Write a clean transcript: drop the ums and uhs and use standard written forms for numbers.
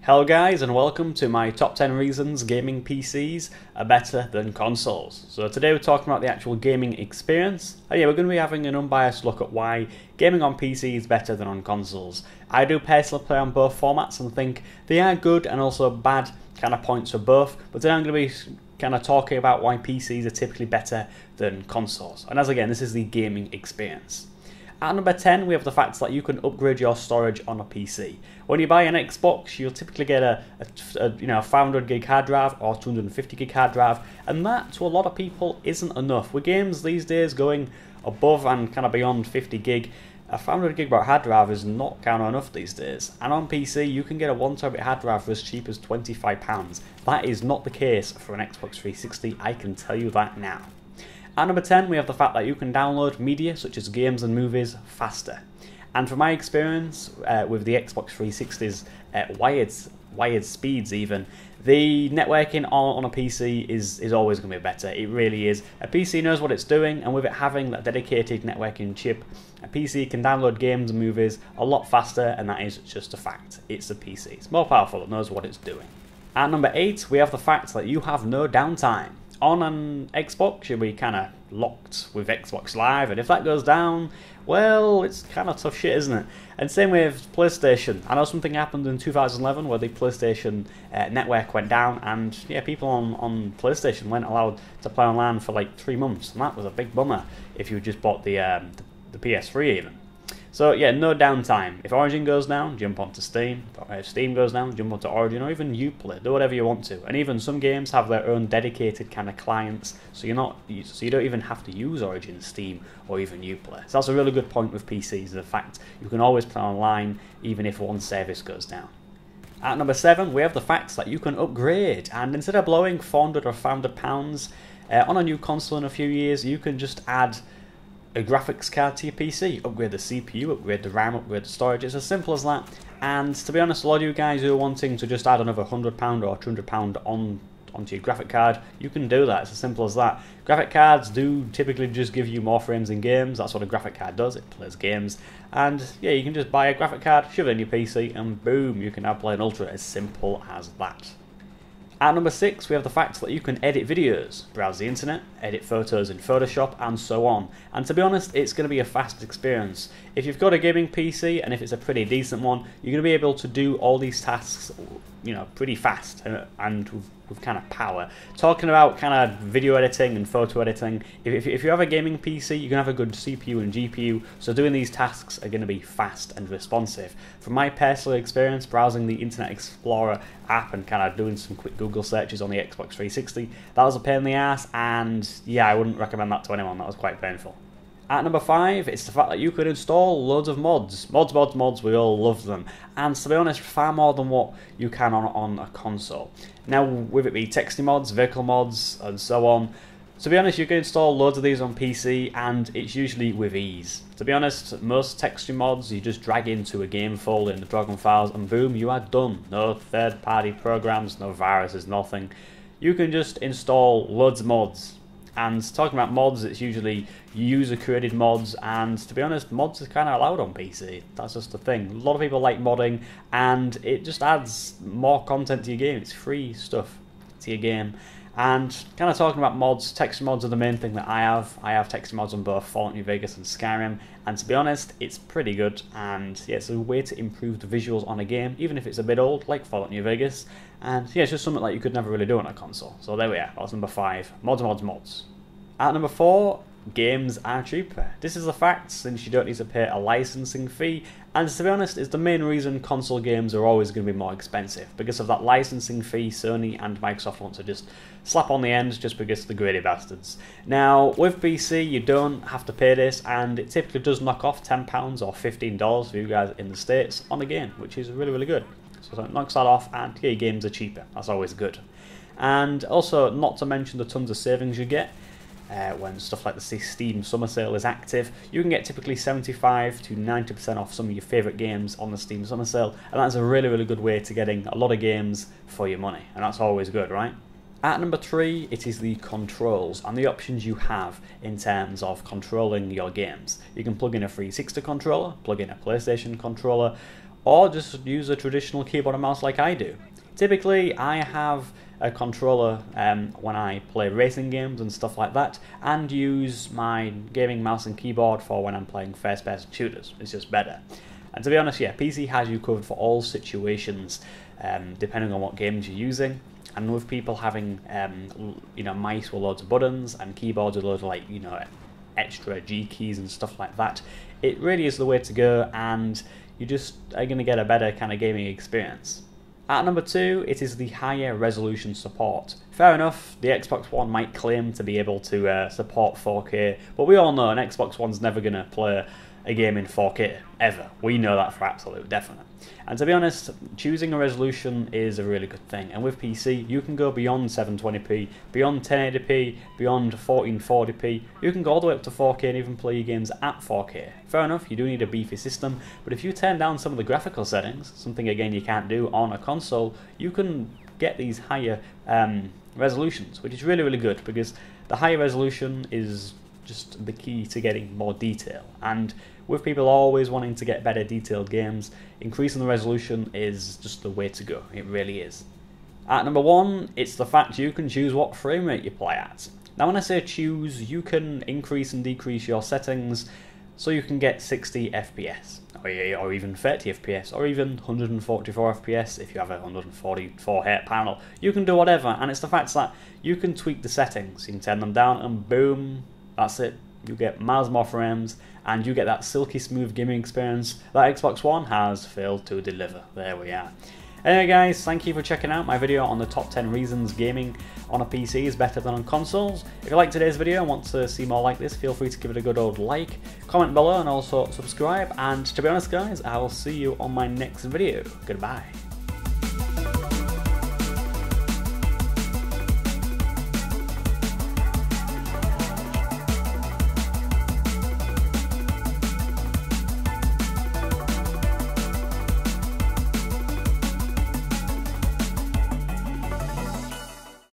Hello guys, and welcome to my top 10 reasons gaming PCs are better than consoles. So today we're talking about the actual gaming experience. We're going to be having an unbiased look at why gaming on PC is better than on consoles. I do personally play on both formats and think they are good and also bad kind of points for both, but today I'm going to be kind of talking about why PCs are typically better than consoles. And as again, this is the gaming experience. At number 10, we have the fact that you can upgrade your storage on a PC. When you buy an Xbox, you'll typically get a 500 gig hard drive or 250 gig hard drive, and that to a lot of people isn't enough. With games these days going above and kind of beyond 50 gig, a 500 gig hard drive is not kind of enough these days. And on PC, you can get a 1TB hard drive for as cheap as £25. That is not the case for an Xbox 360, I can tell you that now. At number 10, we have the fact that you can download media such as games and movies faster. And from my experience with the Xbox 360's wired speeds even, the networking on a PC is always going to be better. It really is. A PC knows what it's doing, and with it having that dedicated networking chip, a PC can download games and movies a lot faster, and that is just a fact. It's a PC. It's more powerful. It knows what it's doing. At number 8, we have the fact that you have no downtime. On an Xbox, you'll be kind of locked with Xbox Live, and if that goes down, well, it's kind of tough shit, isn't it? And same with PlayStation. I know something happened in 2011 where the PlayStation network went down, and yeah, people on PlayStation weren't allowed to play online for like 3 months, and that was a big bummer if you just bought the PS3 even. So yeah, no downtime. If Origin goes down, jump onto Steam. If Steam goes down, jump onto Origin, or even Uplay. Do whatever you want to. And even some games have their own dedicated kind of clients, so you don't even have to use Origin, Steam, or even Uplay. So that's a really good point with PCs. The fact you can always play online, even if one service goes down. At number 7, we have the fact that you can upgrade, and instead of blowing £400 or £500 on a new console in a few years, you can just add a graphics card to your PC, upgrade the CPU, upgrade the RAM, upgrade the storage. It's as simple as that. And to be honest, a lot of you guys who are wanting to just add another £100 or £200 onto your graphic card, you can do that. It's as simple as that. Graphic cards do typically just give you more frames in games. That's what a graphic card does. It plays games. And yeah, you can just buy a graphic card, shove it in your PC, and boom, you can now play an Ultra. As simple as that. At number 6, we have the fact that you can edit videos, browse the internet, edit photos in Photoshop, and so on. And to be honest, it's going to be a fast experience. If you've got a gaming PC, and if it's a pretty decent one, you're going to be able to do all these tasks, pretty fast and with kind of power. Talking about kind of video editing and photo editing, if you have a gaming PC, you can have a good CPU and GPU, so doing these tasks are going to be fast and responsive. From my personal experience, browsing the Internet Explorer app and kind of doing some quick Google searches on the Xbox 360, that was a pain in the ass, and yeah, I wouldn't recommend that to anyone. That was quite painful. At number 5, it's the fact that you can install loads of mods. Mods, we all love them. And to be honest, far more than what you can on a console. Now, with it be texture mods, vehicle mods, and so on, to be honest, you can install loads of these on PC, and it's usually with ease. To be honest, most texture mods, you just drag into a game folder in the program files, and boom, you are done. No third-party programs, no viruses, nothing. You can just install loads of mods. And talking about mods, it's usually user-created mods, and to be honest, mods is kind of allowed on PC. That's just the thing. A lot of people like modding, and it just adds more content to your game. It's free stuff to your game. And kind of talking about mods, texture mods are the main thing that I have. I have texture mods on both Fallout New Vegas and Skyrim, and to be honest, it's pretty good, and yeah, it's a way to improve the visuals on a game, even if it's a bit old, like Fallout New Vegas. And yeah, it's just something like you could never really do on a console. So there we are, that's number 5. Mods. At number 4, games are cheaper. This is a fact, since you don't need to pay a licensing fee, and to be honest, it's the main reason console games are always going to be more expensive. Because of that licensing fee, Sony and Microsoft want to just slap on the end just because they're greedy bastards. Now, with PC, you don't have to pay this, and it typically does knock off £10 or $15 for you guys in the States on a game, which is really, really good. So it knocks that off, and yeah, your games are cheaper. That's always good. And also, not to mention the tons of savings you get. When stuff like the Steam Summer Sale is active, you can get typically 75 to 90% off some of your favourite games on the Steam Summer Sale, and that's a really, really good way to getting a lot of games for your money, and that's always good, right? At number 3, it is the controls and the options you have in terms of controlling your games. You can plug in a 360 controller, plug in a PlayStation controller, or just use a traditional keyboard and mouse like I do. Typically, I have a controller when I play racing games and stuff like that, and use my gaming mouse and keyboard for when I'm playing first-person shooters. It's just better. And to be honest, yeah, PC has you covered for all situations, depending on what games you're using. And with people having, mice with loads of buttons and keyboards with loads of extra G keys and stuff like that, it really is the way to go, and you just are going to get a better kind of gaming experience. At number 2, it is the higher resolution support. Fair enough, the Xbox One might claim to be able to support 4K, but we all know an Xbox One's never going to play a game in 4K, ever. We know that for absolute definite. And to be honest, choosing a resolution is a really good thing, and with PC, you can go beyond 720p, beyond 1080p, beyond 1440p, you can go all the way up to 4K and even play your games at 4K. Fair enough, you do need a beefy system, but if you turn down some of the graphical settings, something again you can't do on a console, you can get these higher resolutions, which is really, really good, because the higher resolution is just the key to getting more detail. And with people always wanting to get better detailed games, increasing the resolution is just the way to go. It really is. At number 1, it's the fact you can choose what frame rate you play at. Now when I say choose, you can increase and decrease your settings so you can get 60 FPS, or even 30 FPS, or even 144 FPS if you have a 144 Hz panel. You can do whatever, and it's the fact that you can tweak the settings. You can turn them down and boom, that's it. You get miles more frames, and you get that silky smooth gaming experience that Xbox One has failed to deliver. There we are. Anyway guys, thank you for checking out my video on the top 10 reasons gaming on a PC is better than on consoles. If you liked today's video and want to see more like this, feel free to give it a good old like, comment below, and also subscribe. And to be honest guys, I will see you on my next video. Goodbye.